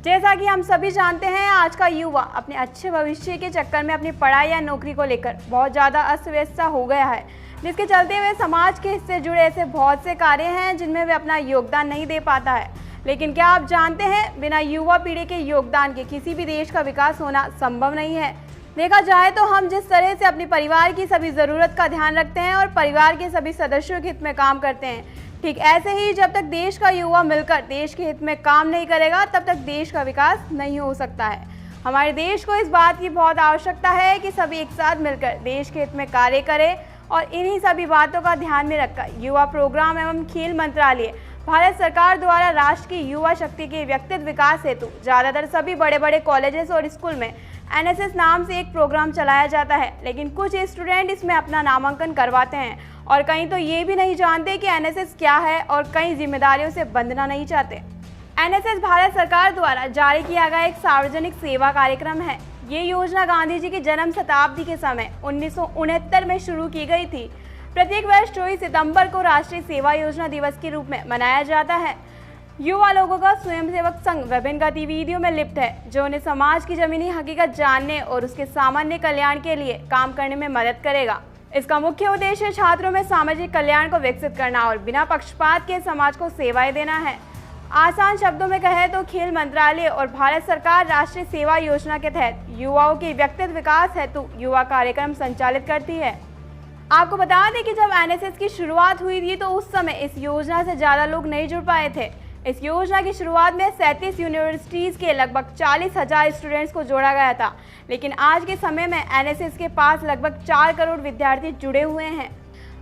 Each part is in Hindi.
जैसा कि हम सभी जानते हैं, आज का युवा अपने अच्छे भविष्य के चक्कर में अपनी पढ़ाई या नौकरी को लेकर बहुत ज़्यादा अस्त व्यस्त हो गया है, जिसके चलते हुए समाज के इससे जुड़े ऐसे बहुत से कार्य हैं जिनमें वे अपना योगदान नहीं दे पाता है। लेकिन क्या आप जानते हैं, बिना युवा पीढ़ी के योगदान के किसी भी देश का विकास होना संभव नहीं है। देखा जाए तो हम जिस तरह से अपने परिवार की सभी ज़रूरत का ध्यान रखते हैं और परिवार के सभी सदस्यों के हित में काम करते हैं, ठीक ऐसे ही जब तक देश का युवा मिलकर देश के हित में काम नहीं करेगा, तब तक देश का विकास नहीं हो सकता है। हमारे देश को इस बात की बहुत आवश्यकता है कि सभी एक साथ मिलकर देश के हित में कार्य करें और इन्हीं सभी बातों का ध्यान में रखकर युवा प्रोग्राम एवं खेल मंत्रालय भारत सरकार द्वारा राष्ट्र की युवा शक्ति के व्यक्तित्व विकास हेतु ज़्यादातर सभी बड़े बड़े कॉलेजेस और स्कूल में एनएसएस नाम से एक प्रोग्राम चलाया जाता है। लेकिन कुछ स्टूडेंट इसमें अपना नामांकन करवाते हैं और कहीं तो ये भी नहीं जानते कि एनएसएस क्या है और कई जिम्मेदारियों से बंधना नहीं चाहते। एनएसएस भारत सरकार द्वारा जारी किया गया एक सार्वजनिक सेवा कार्यक्रम है। ये योजना गांधी जी की जन्म शताब्दी के समय 1969 में शुरू की गई थी। प्रत्येक वर्ष 24 सितंबर को राष्ट्रीय सेवा योजना दिवस के रूप में मनाया जाता है। युवा लोगों का स्वयंसेवक संघ विभिन्न गतिविधियों में लिप्त है, जो उन्हें समाज की जमीनी हकीकत जानने और उसके सामान्य कल्याण के लिए काम करने में मदद करेगा। इसका मुख्य उद्देश्य छात्रों में सामाजिक कल्याण को विकसित करना और बिना पक्षपात के समाज को सेवाएं देना है। आसान शब्दों में कहें तो खेल मंत्रालय और भारत सरकार राष्ट्रीय सेवा योजना के तहत युवाओं के व्यक्तित्व विकास हेतु युवा कार्यक्रम संचालित करती है। आपको बता दें कि जब एनएसएस की शुरुआत हुई थी तो उस समय इस योजना से ज़्यादा लोग नहीं जुड़ पाए थे। इस योजना की शुरुआत में 37 यूनिवर्सिटीज़ के लगभग 40,000 स्टूडेंट्स को जोड़ा गया था, लेकिन आज के समय में एनएसएस के पास लगभग 4 करोड़ विद्यार्थी जुड़े हुए हैं,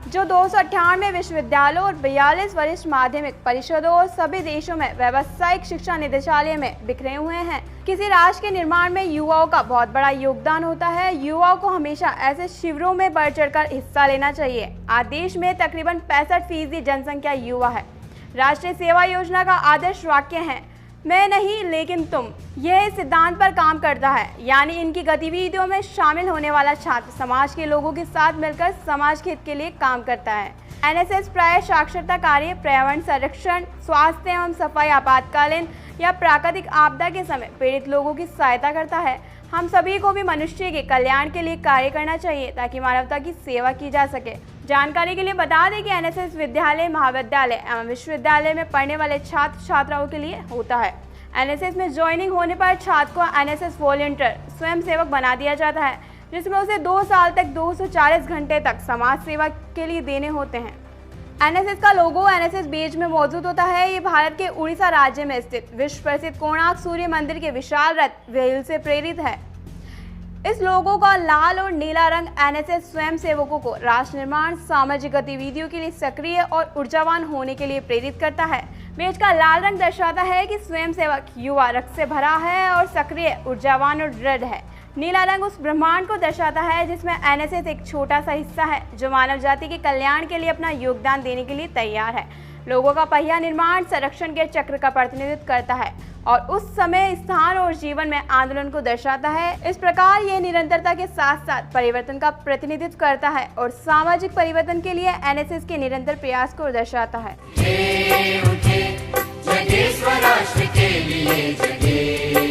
जो 298 विश्वविद्यालयों और 42 वरिष्ठ माध्यमिक परिषदों और सभी देशों में व्यावसायिक शिक्षा निदेशालय में बिखरे हुए हैं। किसी राष्ट्र के निर्माण में युवाओं का बहुत बड़ा योगदान होता है। युवाओं को हमेशा ऐसे शिविरों में बढ़ चढ़कर हिस्सा लेना चाहिए। आज देश में तकरीबन 65% जनसंख्या युवा है। राष्ट्रीय सेवा योजना का आदर्श वाक्य है, मैं नहीं लेकिन तुम। यह इस सिद्धांत पर काम करता है, यानी इनकी गतिविधियों में शामिल होने वाला छात्र समाज के लोगों के साथ मिलकर समाज के हित के लिए काम करता है। एनएसएस प्राय साक्षरता कार्य, पर्यावरण संरक्षण, स्वास्थ्य एवं सफाई, आपातकालीन या प्राकृतिक आपदा के समय पीड़ित लोगों की सहायता करता है। हम सभी को भी मनुष्य के कल्याण के लिए कार्य करना चाहिए ताकि मानवता की सेवा की जा सके। जानकारी के लिए बता दें कि एनएसएस विद्यालय, महाविद्यालय एवं विश्वविद्यालय में पढ़ने वाले छात्र छात्राओं के लिए होता है। एनएसएस में ज्वाइनिंग होने पर छात्र को एनएसएस वॉलंटियर स्वयंसेवक बना दिया जाता है, जिसमें उसे 2 साल तक 240 घंटे तक समाज सेवा के लिए देने होते हैं। एनएसएस का लोगो एनएसएस बेज में मौजूद होता है। ये भारत के उड़ीसा राज्य में स्थित विश्व प्रसिद्ध कोणार्क सूर्य मंदिर के विशाल रथ व्हील से प्रेरित है। इस लोगो का लाल और नीला रंग एनएसएस स्वयंसेवकों को राष्ट्र निर्माण, सामाजिक गतिविधियों के लिए सक्रिय और ऊर्जावान होने के लिए प्रेरित करता है। बेज का लाल रंग दर्शाता है कि स्वयंसेवक युवा रक्त से भरा है और सक्रिय, ऊर्जावान और दृढ़ है। नीला रंग उस ब्रह्मांड को दर्शाता है जिसमें एनएसएस एक छोटा सा हिस्सा है, जो मानव जाति के कल्याण के लिए अपना योगदान देने के लिए तैयार है। लोगों का पहिया निर्माण संरक्षण के चक्र का प्रतिनिधित्व करता है और उस समय, स्थान और जीवन में आंदोलन को दर्शाता है। इस प्रकार ये निरंतरता के साथ साथ परिवर्तन का प्रतिनिधित्व करता है और सामाजिक परिवर्तन के लिए एनएसएस के निरंतर प्रयास को दर्शाता है। जगे स्वराष्ट्र के लिए जगे।